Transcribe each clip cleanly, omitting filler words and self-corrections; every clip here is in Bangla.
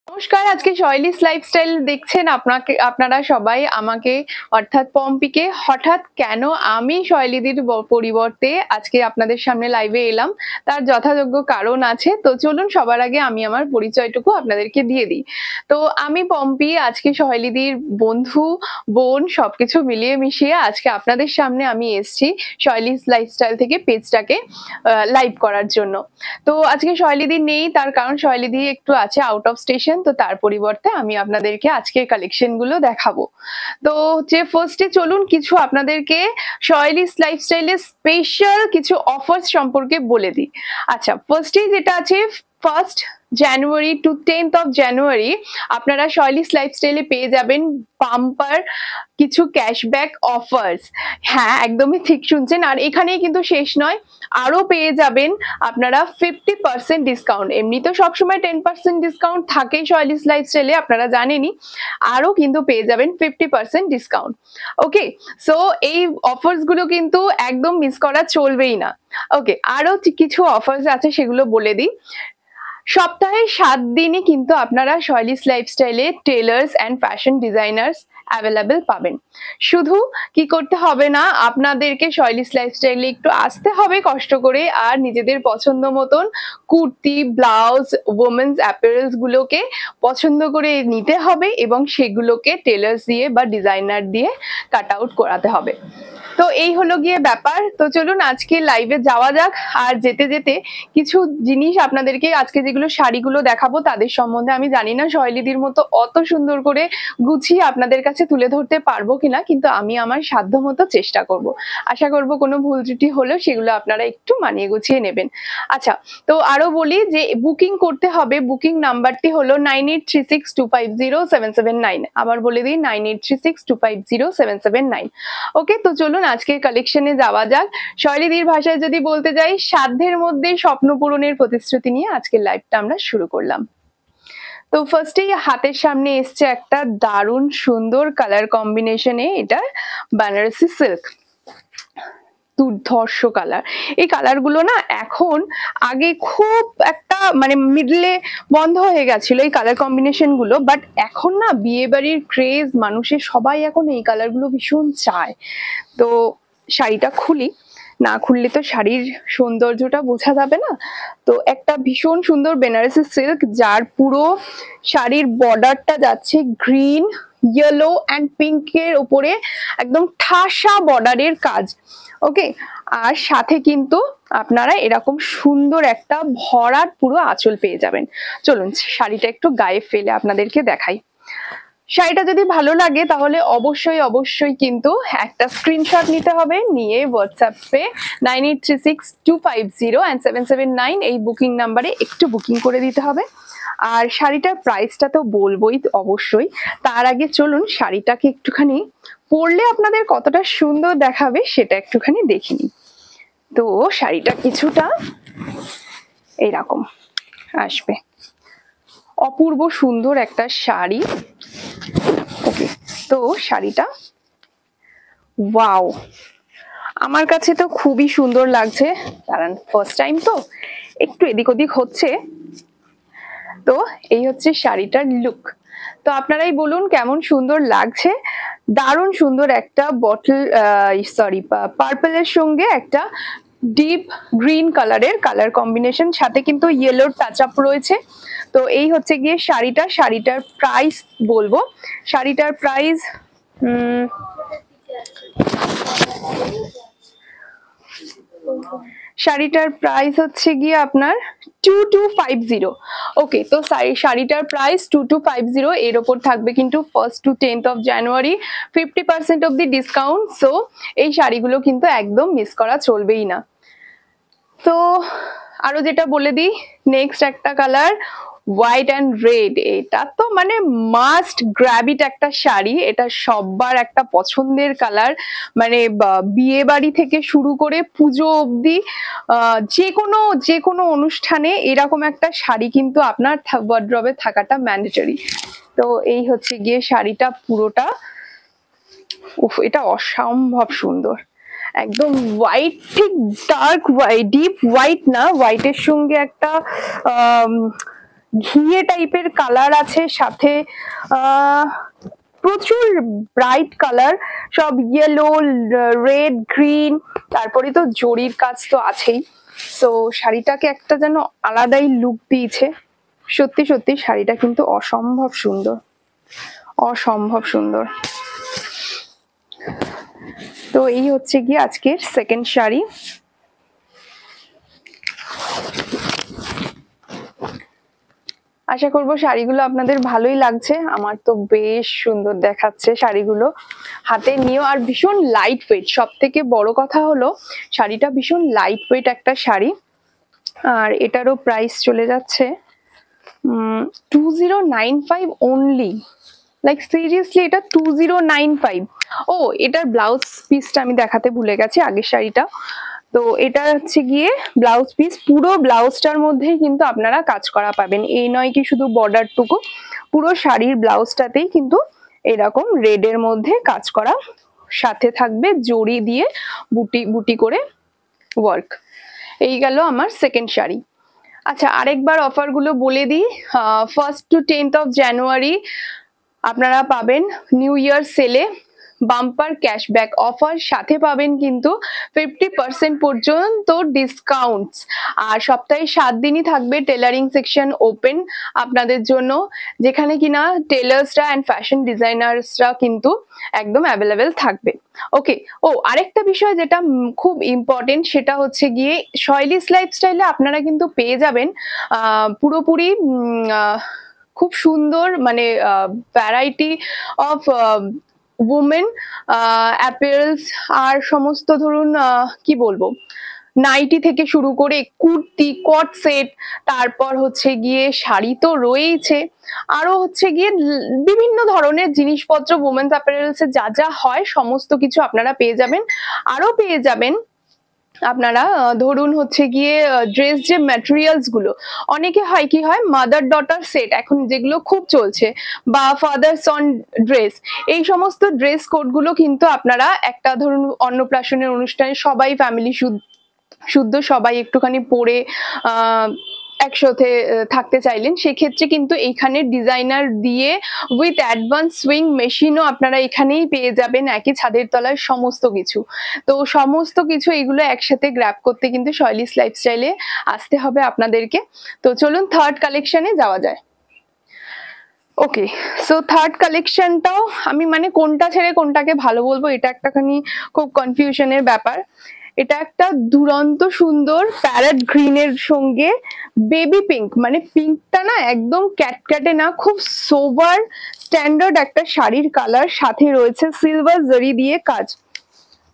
নমস্কার, আজকে শৈলীস লাইফস্টাইল দেখছেন আপনারা সবাই আমাকে অর্থাৎ পম্পিকে। হঠাৎ কেন আমি শৈলীদির পরিবর্তে আজকে আপনাদের সামনে লাইভে এলাম তার যথাযোগ্য কারণ আছে। তো চলুন সবার আগে আমি আমার পরিচয়টুকু আপনাদেরকে দিয়ে দিই। তো আমি পম্পি, আজকে শৈলীদির বন্ধু বোন সবকিছু মিলিয়ে মিশিয়ে আজকে আপনাদের সামনে আমি এসছি শৈলীস লাইফস্টাইল থেকে পেজটাকে লাইভ করার জন্য। তো আজকে শৈলীদি নেই, তার কারণ শৈলীদি একটু আছে আউট অফ স্টেশন। তো তার পরিবর্তে আমি আপনাদেরকে আজকের কালেকশন গুলো দেখাবো। তো যে ফার্স্টে চলুন কিছু আপনাদেরকে শৈলীস লাইফস্টাইলের স্পেশাল কিছু অফার্স সম্পর্কে বলে দিই। আচ্ছা, ফার্স্টে যেটা আছে, 1st January two 10th of January আপনারা শৈলীস লাইফস্টাইলে পেয়ে যাবেন বাম্পার কিছু ক্যাশব্যাক অফার্স। হ্যাঁ, একদমই ঠিক শুনছেন। আর এখানেই কিন্তু শেষ নয়, আরো পেয়ে যাবেন আপনারা 50% ডিসকাউন্ট। এমনি তো সবসময় 10% ডিসকাউন্ট থাকেই শৈলীস লাইফস্টাইলে, আপনারা জানেনই। আরো কিন্তু পেয়ে যাবেন 50% ডিসকাউন্ট। ওকে, সো এই অফার্স গুলো কিন্তু একদম মিস করা চলবেই না। ওকে, আরো কিছু অফার্স আছে সেগুলো বলে দিই। সপ্তাহে 7 দিনই কিন্তু আপনারা শৈলীস লাইফস্টাইলে tailors and fashion designers available পাবেন। শুধু কি করতে হবে না, আপনাদেরকে শৈলীস লাইফস্টাইলে একটু আসতে হবে কষ্ট করে, আর নিজেদের পছন্দ মতন কুর্তি, ব্লাউজ, ওমেন্স অ্যাপারেলস গুলোকে পছন্দ করে নিতে হবে এবং সেগুলোকে টেলার্স দিয়ে বা ডিজাইনার দিয়ে কাট আউট করাতে হবে। তো এই হলো গিয়ে ব্যাপার। তো চলুন আজকে লাইভে যাওয়া যাক। আর যেতে যেতে কিছু জিনিস আপনাদেরকে, আজকে যেগুলো শাড়িগুলো দেখাবো তাদের সম্বন্ধে আমি জানি না শৈলীদির মতো অত সুন্দর করে গুছিয়ে আপনাদের কাছে তুলে ধরতে পারবো কিনা, কিন্তু আমি আমার সাধ্য মতো চেষ্টা করব। আশা করব কোনো ভুল ত্রুটি হলেও সেগুলো আপনারা একটু মানিয়ে গুছিয়ে নেবেন। আচ্ছা, তো আরো বলি যে বুকিং করতে হবে। বুকিং নাম্বারটি হলো 9836250779। আবার বলে দিই 9836250779। ওকে, তো চলুন আজকের কালেকশনে যাওয়া যাক। শৈলীদির ভাষায় যদি বলতে যাই, সাধ্যের মধ্যে স্বপ্ন পূরণের প্রতিশ্রুতি নিয়ে আজকের লাইভটা আমরা শুরু করলাম। তো ফার্স্টেই হাতের সামনে এসছে একটা দারুণ সুন্দর কালার কম্বিনেশনে, এটা বানারসি সিল্ক, দুর্ধর্ষ কালার। এই কালার গুলো না এখন, আগে খুব একটা মানে মিডলে বন্ধ হয়ে গেছিল এই কালার কম্বিনেশন গুলো, বাট এখন না বিয়ে বাড়ির ক্রেজ, মানুষের সবাই এখন এই কালার গুলো ভীষণ চায়। তো শাড়িটা খুলি, না খুললে তো শাড়ির সৌন্দর্যটা বোঝা যাবে না। তো একটা ভীষণ সুন্দর বেনারসি সিল্ক, যার পুরো শাড়ির বর্ডারটা যাচ্ছে গ্রিন, ইয়েলো অ্যান্ড পিঙ্কের উপরে একদম ঠাসা বর্ডারের কাজ। ওকে, আর সাথে কিন্তু আপনারা এরকম সুন্দর একটা ভরাট পুরো আঁচল পেয়ে যাবেন। চলুন শাড়িটা একটু গায়ে ফেলে আপনাদেরকে দেখাই। শাড়িটা যদি ভালো লাগে তাহলে অবশ্যই অবশ্যই কিন্তু একটা স্ক্রিনশট নিতে হবে, নিয়ে হোয়াটসঅ্যাপে 9836250779 এই বুকিং নাম্বারে একটু বুকিং করে দিতে হবে। আর শাড়িটার প্রাইসটা তো বলবোই অবশ্যই, তার আগে চলুন শাড়িটাকে একটুখানি পরলে আপনাদের কতটা সুন্দর দেখাবে সেটা একটুখানি দেখে নিই। তো শাড়িটা কিছুটা এইরকম আসবে, অপূর্ব সুন্দর একটা শাড়ি। ওকে, তো শাড়িটা ওয়াও, আমার কাছে তো খুবই সুন্দর লাগছে। কারণ ফার্স্ট টাইম তো একটু এদিক ওদিক হচ্ছে। তো এই হচ্ছে শাড়িটার লুক। তো আপনারাই বলুন কেমন সুন্দর লাগছে। দারুণ সুন্দর একটা বটল পার্পলের সঙ্গে একটা ডিপ গ্রিন কালারের কালার কম্বিনেশন, সাথে কিন্তু ইয়েলোর টাচ আপ রয়েছে। তো এই হচ্ছে গিয়ে শাড়িটা। শাড়িটার প্রাইস বলবো, শাড়িটার প্রাইস শাড়িটার প্রাইস হচ্ছে গিয়ে আপনার 2250। ওকে, তো শাড়িটার প্রাইস 2250। এর ওপর থাকবে কিন্তু 1st to 10th of January 50% of the discount. So এই শাড়িগুলো কিন্তু একদম মিস করা চলবেই না। তো আরো যেটা বলে দিই, নেক্সট একটা কালার হোয়াইট অ্যান্ড রেড। এটা তো মানে মাস্ট গ্র্যাবিট একটা শাড়ি, এটা সবার একটা পছন্দের কালার। মানে বিয়ে বাড়ি থেকে শুরু করে পুজো অবধি যে কোনো অনুষ্ঠানে এরকম একটা শাড়ি কিন্তু আপনার ওয়ার্ড্রবে থাকাটা ম্যান্ডেটরি। তো এই হচ্ছে গিয়ে শাড়িটা পুরোটা। উফ, এটা অসম্ভব সুন্দর, একদম হোয়াইট, ঠিক ডার্ক হোয়াইট, ডিপ হোয়াইট না, হোয়াইটের সঙ্গে একটা ঘিয়ে টাইপের কালার আছে, সাথে প্রচুর ব্রাইট কালার, সব ইয়েলো, রেড, গ্রিন, তারপরে তো জরির কাজ তো আছেই। তো শাড়িটাকে একটা যেন আলাদাই লুক দিয়েছে। সত্যি সত্যি শাড়িটা কিন্তু অসম্ভব সুন্দর, অসম্ভব সুন্দর। তো এই হচ্ছে গিয়ে আজকের সেকেন্ড শাড়ি। আশা করবো শাড়িগুলো আপনাদের ভালোই লাগছে, আমার তো বেশ সুন্দর দেখাচ্ছে শাড়িগুলো। হাতে নিয়েও, আর ভীষণ লাইট ওয়েট, সব থেকে বড় কথা হলো শাড়িটা ভীষণ লাইট ওয়েট একটা শাড়ি। আর এটারও প্রাইস চলে যাচ্ছে 2095 অনলি। লাইক সিরিয়াসলি এটা 2095। ও, এটার ব্লাউজ পিসটা আমি দেখাতে ভুলে গেছি, আগের শাড়িটা। তো এটা হচ্ছে গিয়ে ব্লাউজ পিস, পুরো ব্লাউজটার মধ্যেই কিন্তু আপনারা কাজ করা পাবেন। এই নয় কি শুধু বর্ডারটুকু, পুরো শাড়ির ব্লাউজটাতেই কিন্তু এরকম রেডের মধ্যে কাজ করা, সাথে থাকবে জড়ি দিয়ে বুটি বুটি করে ওয়ার্ক। এই গেল আমার সেকেন্ড শাড়ি। আচ্ছা, আরেকবার অফারগুলো বলে দিই। 1st to 10th of January আপনারা পাবেন নিউ ইয়ার সেলে বাম্পার ক্যাশব্যাক অফার, সাথে পাবেন কিন্তু 50% পর্যন্ত ডিসকাউন্টস। আর সপ্তাহে 7 দিনই থাকবে টেলারিং সেকশন ওপেন আপনাদের জন্য, যেখানে কিনা টেলার্সরা অ্যান্ড ফ্যাশন ডিজাইনার্সরা কিন্তু একদম অ্যাভেলেবেল থাকবে। ওকে, ও আরেকটা বিষয় যেটা খুব ইম্পর্টেন্ট, সেটা হচ্ছে গিয়ে শৈলীস লাইফস্টাইলে আপনারা কিন্তু পেয়ে যাবেন পুরোপুরি খুব সুন্দর মানে ভ্যারাইটি অফ উমেন অ্যাপারেলস, আর সমস্ত ধরুন কি বলবো, নাইটি থেকে শুরু করে কুর্তি, কট সেট, তারপর হচ্ছে গিয়ে শাড়ি তো রয়েছে, আরো হচ্ছে গিয়ে বিভিন্ন ধরনের জিনিসপত্র উমেন্স অ্যাপারেলস এ যা যা হয় সমস্ত কিছু আপনারা পেয়ে যাবেন। আরো পেয়ে যাবেন আপনারা ধরুন হচ্ছে গিয়ে ড্রেস যে ম্যাটেরিয়ালস গুলো, অনেকে হয় কি হয় মাদার ডটার সেট এখন যেগুলো খুব চলছে, বা ফাদার সন ড্রেস, এই সমস্ত ড্রেস কোড গুলো কিন্তু আপনারা একটা ধরুন অন্নপ্রাশনের অনুষ্ঠানে সবাই ফ্যামিলি শুদ্ধ সবাই একটুখানি পরে একসাথে থাকতে চাইলেন, সেক্ষেত্রে কিন্তু এইখানে ডিজাইনার দিয়ে উইথ অ্যাডভান্স সুইং মেশিনও আপনারা এখানেই পেয়ে যাবেন, একই ছাদের তলায় সমস্ত কিছু। তো সমস্ত কিছু এগুলো একসাথে গ্র্যাব করতে কিন্তু শৈলীস লাইফস্টাইলে আসতে হবে আপনাদেরকে। তো চলুন থার্ড কালেকশনে যাওয়া যায়। ওকে, সো থার্ড কালেকশনটাও আমি মানে কোনটা ছেড়ে কোনটাকে ভালো বলবো এটা একটাখানি খুব কনফিউশনের ব্যাপার। এটা একটা দুরন্ত সুন্দর প্যারেট গ্রিনের সঙ্গে বেবি পিঙ্ক, মানে পিঙ্কটা না একদম ক্যাটক্যাটে না, খুব সোবার স্ট্যান্ডার্ড একটা শাড়ির কালার, সাথে রয়েছে সিলভার জরি দিয়ে কাজ,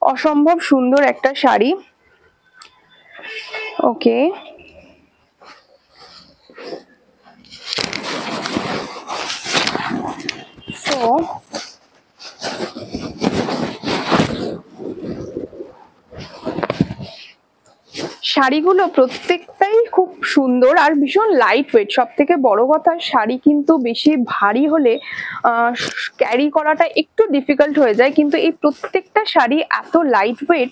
অসম্ভব সুন্দর একটা শাড়ি। ওকে, সো শাড়িগুলো প্রত্যেকটাই খুব সুন্দর আর ভীষণ লাইট ওয়েট। সব থেকে বড় কথা, শাড়ি কিন্তু বেশি ভারী হলে ক্যারি করাটা একটু ডিফিকাল্ট হয়ে যায়, কিন্তু এই প্রত্যেকটা শাড়ি এত লাইট ওয়েট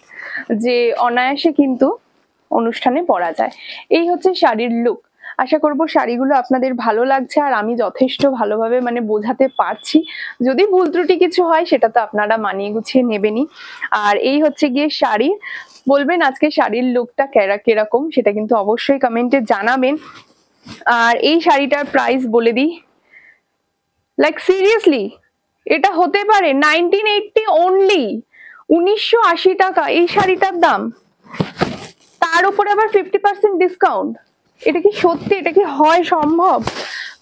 যে অনায়াসে কিন্তু অনুষ্ঠানে পরা যায়। এই হচ্ছে শাড়ির লুক। আশা করব শাড়িগুলো আপনাদের ভালো লাগছে, আর আমি যথেষ্ট ভালোভাবে মানে বোঝাতে পারছি। যদি ভুল ত্রুটি কিছু হয় সেটা তো আপনারা মানিয়ে গুছিয়ে নেবেনই। আর এই হচ্ছে গিয়ে শাড়ি। বলবেন আজকে শাড়ির লুকটা কিরকম, সেটা কিন্তু অবশ্যই কমেন্টে জানাবেন। আর এই শাড়িটার প্রাইস বলে দিই, লাইক সিরিয়াসলি এটা হতে পারে 1980 অনলি, 1980 টাকা এই শাড়িটার দাম, তার উপরে আবার 50% ডিসকাউন্ট। এটা কি সত্যি, এটা কি হয় সম্ভব?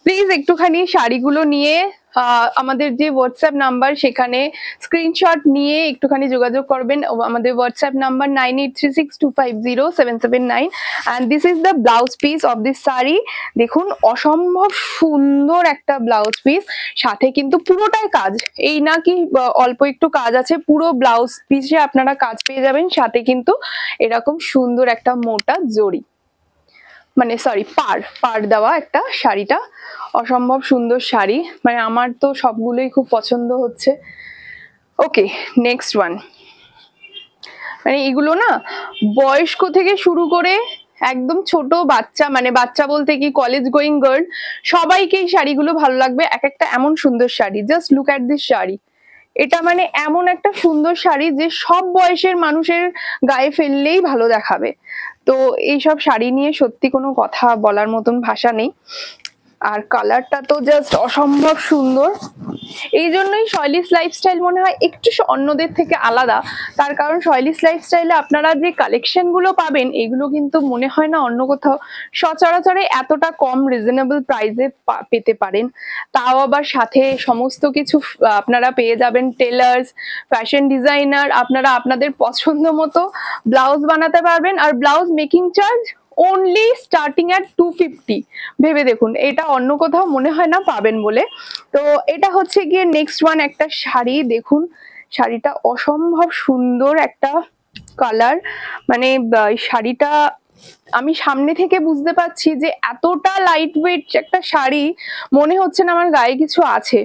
প্লিজ একটুখানি শাড়িগুলো নিয়ে আমাদের যে হোয়াটসঅ্যাপ নাম্বার সেখানে স্ক্রিনশট নিয়ে একটুখানি যোগাযোগ করবেন। আমাদের WhatsApp number 9836250779 and this is the blouse piece of this sari. দেখুন অসম্ভব সুন্দর একটা ব্লাউজ পিস, সাথে কিন্তু পুরোটাই কাজ, এই না কি অল্প একটু কাজ আছে, পুরো ব্লাউজ পিসে আপনারা কাজ পেয়ে যাবেন, সাথে কিন্তু এরকম সুন্দর একটা মোটা জড়ি, মানে সরি পার দেওয়া একটা শাড়িটা অসম্ভব সুন্দর শাড়ি, মানে আমার তো সবগুলোই খুব পছন্দ হচ্ছে। ওকে, নেক্সট ওয়ান। মানে এগুলো না বয়স্ক থেকে শুরু করে একদম ছোট বাচ্চা, মানে বাচ্চা বলতে কি কলেজ গোয়িং গার্ল, সবাইকে এই শাড়িগুলো ভালো লাগবে। এক একটা এমন সুন্দর sari, just look at this sari. এটা মানে এমন একটা সুন্দর শাড়ি যে সব বয়সের মানুষের গায়ে ফেললেই ভালো দেখাবে। তো এইসব শাড়ি নিয়ে সত্যি কোনো কথা বলার মতন ভাষা নেই। আর কালারটা তো জাস্ট অসম্ভব সুন্দর। এই জন্যই শৈলিস লাইফস্টাইল মনে হয় একটু অন্যদের থেকে আলাদা। তার কারণ শৈলিস লাইফস্টাইলে আপনারা যে কালেকশন গুলো পাবেন, এগুলো কিন্তু মনে হয় না অন্য কোথাও সচরাচরে এতটা কম রিজনেবল প্রাইসে পেতে পারেন। তাও আবার সাথে সমস্ত কিছু আপনারা পেয়ে যাবেন টেলার্স, ফ্যাশন ডিজাইনার, আপনারা আপনাদের পছন্দ মতো ব্লাউজ বানাতে পারবেন। আর blouse making charge only starting at 250। ভেবে দেখুন, এটা অন্য কোথাও মনে হয় না পাবেন বলে। তো এটা হচ্ছে গিয়ে নেক্সট ওয়ান একটা শাড়ি। দেখুন শাড়িটা অসম্ভব সুন্দর একটা কালার, মানে শাড়িটা আমি সামনে থেকে বুঝতে পারছি যে এতটা লাইট ওয়েট একটা শাড়ি, মনে হচ্ছে না আমার গায়ে কিছু আছে।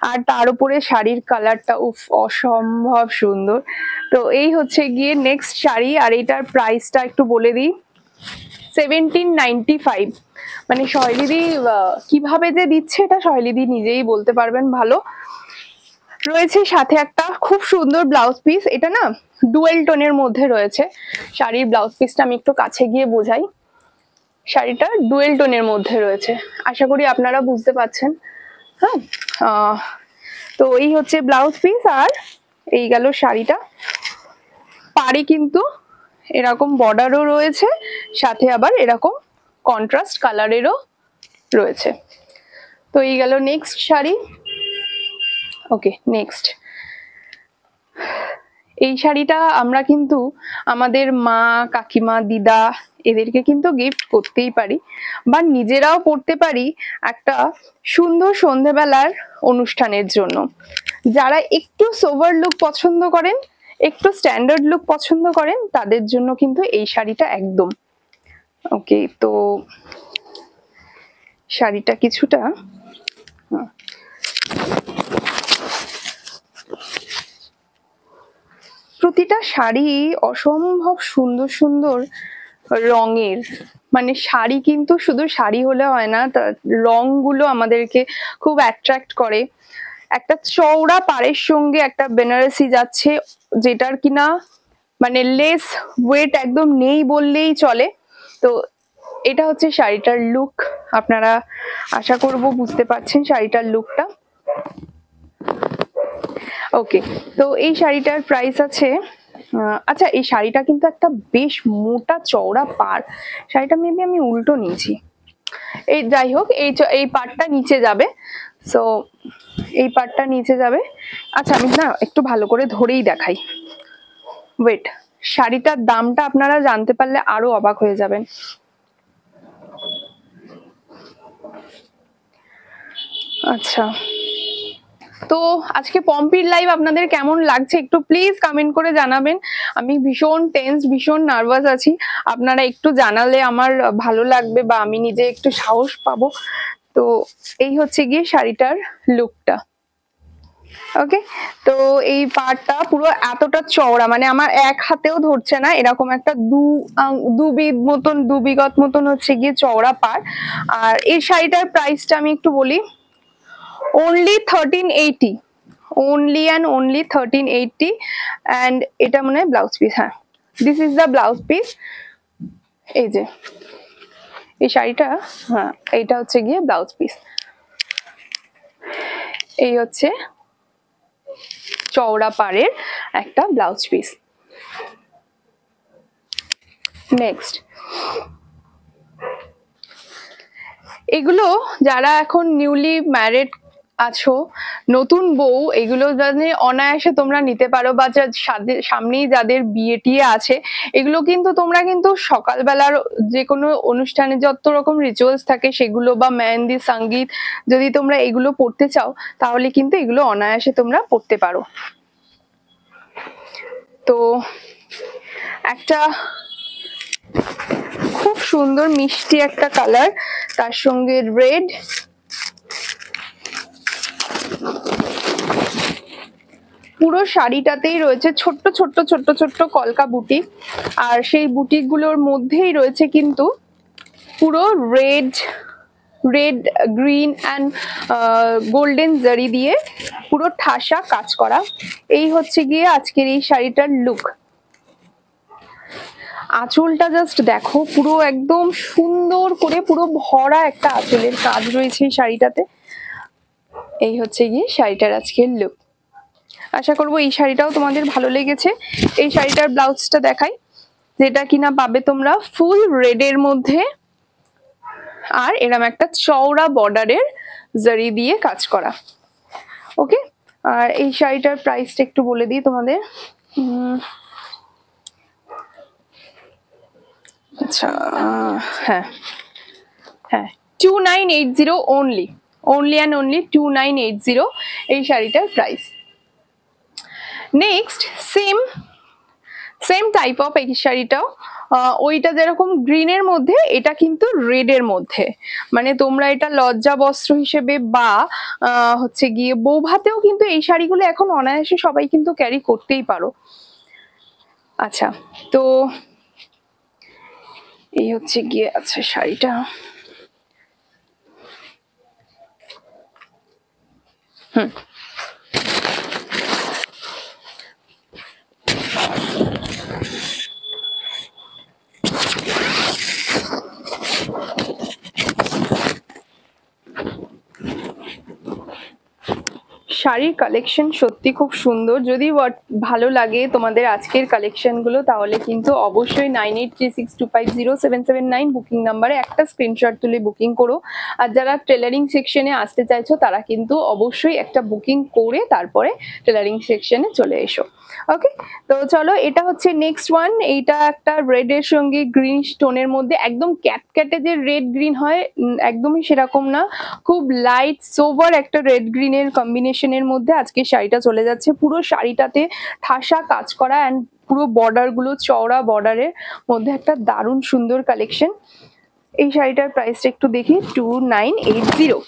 আর তার উপরে শাড়ির কালারটা উফ অসম্ভব সুন্দর। তো এই হচ্ছে গিয়ে নেক্সট শাড়ি। আর এটার প্রাইসটা একটু বলে দিই, 1795। মানে শৈলীদি কিভাবে যে দিচ্ছে এটা শৈলীদি নিজেই বলতে পারবেন ভালো। রয়েছে সাথে একটা খুব সুন্দর ব্লাউজ পিস, এটা না ডুয়েল টোনের মধ্যে রয়েছে। শাড়ির ব্লাউজ পিসটা আমি একটু কাছে গিয়ে বোঝাই। শাড়িটা ডুয়েল টোনের মধ্যে রয়েছে, আশা করি আপনারা বুঝতে পারছেন। হ্যাঁ, তো এই হচ্ছে ব্লাউজ পিস। আর এই গেল শাড়িটা। পাড়ে কিন্তু এরকম বর্ডারও রয়েছে, সাথে আবার এরকম কন্ট্রাস্ট কালারেরও রয়েছে। তো এই গেল নেক্সট শাড়ি। ওকে, নেক্সট এই শাড়িটা আমরা কিন্তু আমাদের মা, কাকিমা, দিদা এদেরকে কিন্তু গিফট করতেই পারি, বা নিজেরাও পরতে পারি একটা সুন্দর সন্ধেবেলার অনুষ্ঠানের জন্য। যারা একটু সোভার লুক পছন্দ করেন, একটু স্ট্যান্ডার্ড লুক পছন্দ করেন, তাদের জন্য কিন্তু এই শাড়িটা একদম ওকে। তো শাড়িটা কিছুটা প্রতিটা শাড়ি অসম্ভব সুন্দর সুন্দর রঙের। মানে শাড়ি কিন্তু শুধু শাড়ি হলে হয় না, তার রংগুলো আমাদেরকে খুব অ্যাট্রাক্ট করে। একটা চওড়া পাড়ের সঙ্গে একটা বেনারসি যাচ্ছে, যেটার কিনা মানে লেস ওয়েট একদম নেই বললেই চলে। তো এটা হচ্ছে শাড়িটার লুক। আপনারা আশা করব বুঝতে পারছেন শাড়িটার লুকটা। ওকে, তো এই শাড়িটার প্রাইস আছে, আচ্ছা এই শাড়িটা কিন্তু একটা বেশ মোটা চওড়া পাড়। শাড়িটা মেবি আমি উল্টো নিয়েছি, এই যাই হোক এই পাড়টা নিচে যাবে। সো এই পাড়টা নিচে যাবে। আচ্ছা আমি না একটু ভালো করে ধরেই দেখাই, ওয়েট। শাড়িটার দামটা আপনারা জানতে পারলে আরো অবাক হয়ে যাবেন। আচ্ছা, তো আজকে পম্পির লাইভ আপনাদের কেমন লাগছে একটু প্লিজ কমেন্ট করে জানাবেন। আমি ভীষণ টেন্স, ভীষণ নার্ভাস আছি। আপনারা একটু জানালে আমার ভালো লাগবে, বা আমি নিজে একটু সাহস পাবো। তো এই হচ্ছে গিয়ে শাড়িটার লুকটা। ওকে, তো এই পাড়টা পুরো এতটা চওড়া, মানে আমার এক হাতেও ধরছে না, এরকম একটা দু বিগত মতন হচ্ছে গিয়ে চওড়া পাড়। আর এই শাড়িটার প্রাইসটা আমি একটু বলি, only 1380, only and only 1380। and এটা মনে হয় ব্লাউজ পিস। হ্যাঁ, this is the blouse piece. এই যে এই শাড়িটা, হ্যাঁ এইটা হচ্ছে গিয়ে ব্লাউজ পিস। এই হচ্ছে চওড়া পাড়ের একটা ব্লাউজ পিস। নেক্সট, এগুলো যারা এখন নিউলি ম্যারিড আছো, নতুন বউ, এগুলো যাদের অনায়াসে তোমরা নিতে পারো, বা সামনেই যাদের বিয়ে টিয়ে আছে, এগুলো কিন্তু তোমরা কিন্তু সকালবেলার যে কোনো অনুষ্ঠানে যত রকম রিচুয়ালস থাকে সেগুলো, বা মেহেন্দি, সঙ্গীত, যদি তোমরা এগুলো পড়তে চাও তাহলে কিন্তু এগুলো অনায়াসে তোমরা পড়তে পারো। তো একটা খুব সুন্দর মিষ্টি একটা কালার, তার সঙ্গে রেড, পুরো শাড়িটাতেই রয়েছে ছোট্ট ছোট্ট ছোট্ট ছোট্ট কলকা বুটিক, আর সেই বুটিক গুলোর মধ্যেই রয়েছে কিন্তু পুরো রেড গ্রিন অ্যান্ড গোল্ডেন জারি দিয়ে পুরো ঠাসা কাজ করা। এই হচ্ছে গিয়ে আজকের এই শাড়িটার লুক। আঁচলটা জাস্ট দেখো, পুরো একদম সুন্দর করে পুরো ভরা একটা আঁচলের কাজ রয়েছে এই শাড়িটাতে। এই হচ্ছে গিয়ে শাড়িটার আজকের লুক। আশা করবো এই শাড়িটাও তোমাদের ভালো লেগেছে। এই শাড়িটার ব্লাউজটা দেখাই, যেটা কিনা পাবে তোমরা ফুল রেডের মধ্যে, আর এরকম একটা চওড়া বর্ডারের জারি দিয়ে কাজ করা। ওকে, আর এই শাড়িটার প্রাইসটা একটু বলে দিই তোমাদের। আচ্ছা, হ্যাঁ হ্যাঁ, 2980 only and only 2980 এই শাড়িটার price. Next same type of এই শাড়িটাও, ওইটা যেরকম গ্রিনের মধ্যে, এটা কিন্তু রেডের মধ্যে। মানে তোমরা এটা লজ্জা বস্ত্র হিসেবে বা হচ্ছে গিয়ে বৌভাতেও কিন্তু এই শাড়িগুলো এখন অনায়াসে সবাই কিন্তু ক্যারি করতেই পারো। আচ্ছা, তো এই হচ্ছে গিয়ে আচ্ছা শাড়িটা। শাড়ির কালেকশন সত্যি খুব সুন্দর। যদি ভালো লাগে তোমাদের আজকের কালেকশন গুলো, তাহলে কিন্তু অবশ্যই 9836250779 বুকিং নাম্বারে একটা স্ক্রিনশট তুলে বুকিং করো। আর যারা টেলারিং সেকশনে আসতে চাইছো, তারা কিন্তু অবশ্যই একটা বুকিং করে তারপরে টেলারিং সেকশনে চলে এসো। ওকে, তো চলো, এটা হচ্ছে নেক্সট ওয়ান। এইটা একটা রেড এর সঙ্গে গ্রিন স্টোনের মধ্যে, একদম ক্যাটক্যাটে যে রেড গ্রিন হয় একদমই সেরকম না, খুব লাইট সোভার একটা রেড গ্রিনের কম্বিনেশনের মধ্যে আজকে শাড়িটা চলে যাচ্ছে। পুরো শাড়িটাতে ঠাসা কাজ করা অ্যান্ড পুরো বর্ডার গুলো চওড়া বর্ডারের মধ্যে একটা দারুণ সুন্দর কালেকশন। এই শাড়িটার প্রাইসটা একটু দেখি, 2980।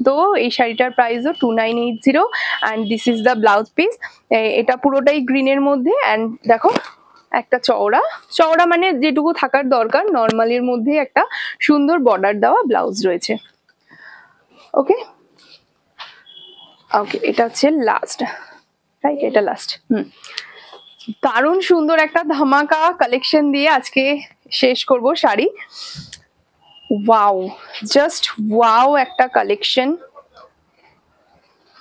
তো এই শাড়িটার প্রাইসও 2980 and this is the blouse piece. এটা পুরোটাই গ্রিনের মধ্যে অ্যান্ড দেখো একটা চওড়া মানে যেটুকু থাকার দরকার নর্মালির মধ্যে একটা সুন্দর বর্ডার দেওয়া ব্লাউজ রয়েছে। ওকে ওকে, এটা হচ্ছে লাস্ট, রাইট? এটা লাস্ট। দারুণ সুন্দর একটা ধামাকা কালেকশন দিয়ে আজকে শেষ করব শাড়ি। ওয়াও, জাস্ট ওয়াও একটা কালেকশন।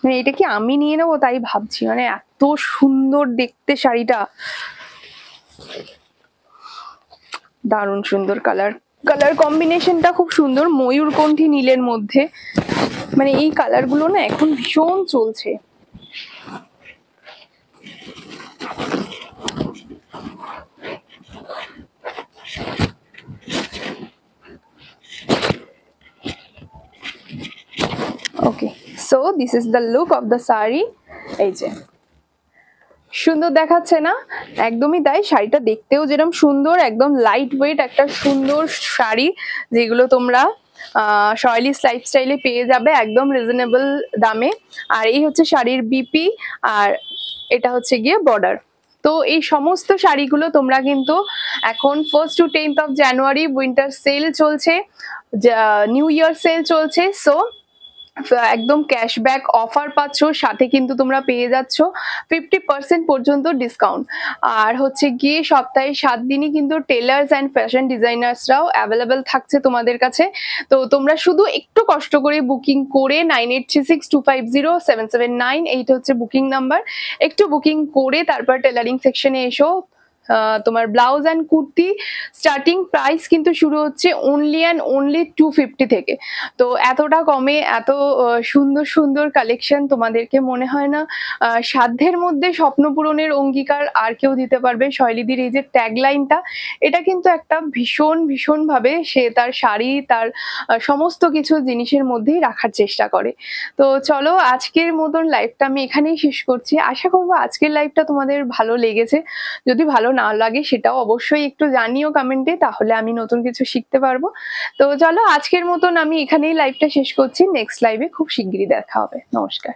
মানে এটা কি আমি নিয়ে নেবো তাই ভাবছি, মানে এত সুন্দর দেখতে শাড়িটা, দারুণ সুন্দর কালার কম্বিনেশনটা খুব সুন্দর, ময়ূরকণ্ঠী নীলের মধ্যে। মানে এই কালার গুলো না এখন ভীষণ চলছে। Okay, so this is the look of the sari. এই যে সুন্দর দেখাচ্ছে না? একদমই তাই। শাড়িটা দেখতেও যেরকম সুন্দর, একদম লাইট ওয়েট একটা সুন্দর শাড়ি, যেগুলো তোমরা শৈলীস লাইফস্টাইলে পেয়ে যাবে একদম রিজনেবল দামে। আর এই হচ্ছে শাড়ির বিপি, আর এটা হচ্ছে গিয়ে বর্ডার। তো এই সমস্ত শাড়িগুলো তোমরা কিন্তু এখন 1st to 10th of January winter sale চলছে, নিউ ইয়ার সেল চলছে। সো একদম ক্যাশব্যাক অফার পাচ্ছ, সাথে কিন্তু তোমরা পেয়ে যাচ্ছ 50% পর্যন্ত ডিসকাউন্ট। আর হচ্ছে গিয়ে সপ্তাহে 7 দিনই কিন্তু টেলার্স অ্যান্ড ফ্যাশন ডিজাইনার্সরাও অ্যাভেলেবেল থাকছে তোমাদের কাছে। তো তোমরা শুধু একটু কষ্ট করে বুকিং করে 9836250779 এইটা হচ্ছে বুকিং নাম্বার, একটু বুকিং করে তারপর টেলারিং সেকশনে এসো। তোমার blouse and kurti starting price কিন্তু শুরু হচ্ছে অনলি অ্যান্ড অনলি 250 থেকে। তো এতটা কমে এত সুন্দর সুন্দর কালেকশন তোমাদেরকে মনে হয় না সাধ্যের মধ্যে স্বপ্ন পূরণের অঙ্গীকার আর কেউ দিতে পারবে? শৈলীদির এই যে ট্যাগলাইনটা, এটা কিন্তু একটা ভীষণ ভাবে সে তার শাড়ি, তার সমস্ত কিছু জিনিসের মধ্যেই রাখার চেষ্টা করে। তো চলো, আজকের মতন লাইভটা আমি এখানেই শেষ করছি। আশা করবো আজকের লাইভটা তোমাদের ভালো লেগেছে। যদি ভালো না লাগে সেটাও অবশ্যই একটু জানিও কমেন্টে, তাহলে আমি নতুন কিছু শিখতে পারবো। তো চলো, আজকের মতন আমি এখানেই লাইভটা শেষ করছি। নেক্সট লাইভে খুব শিগগিরই দেখা হবে। নমস্কার।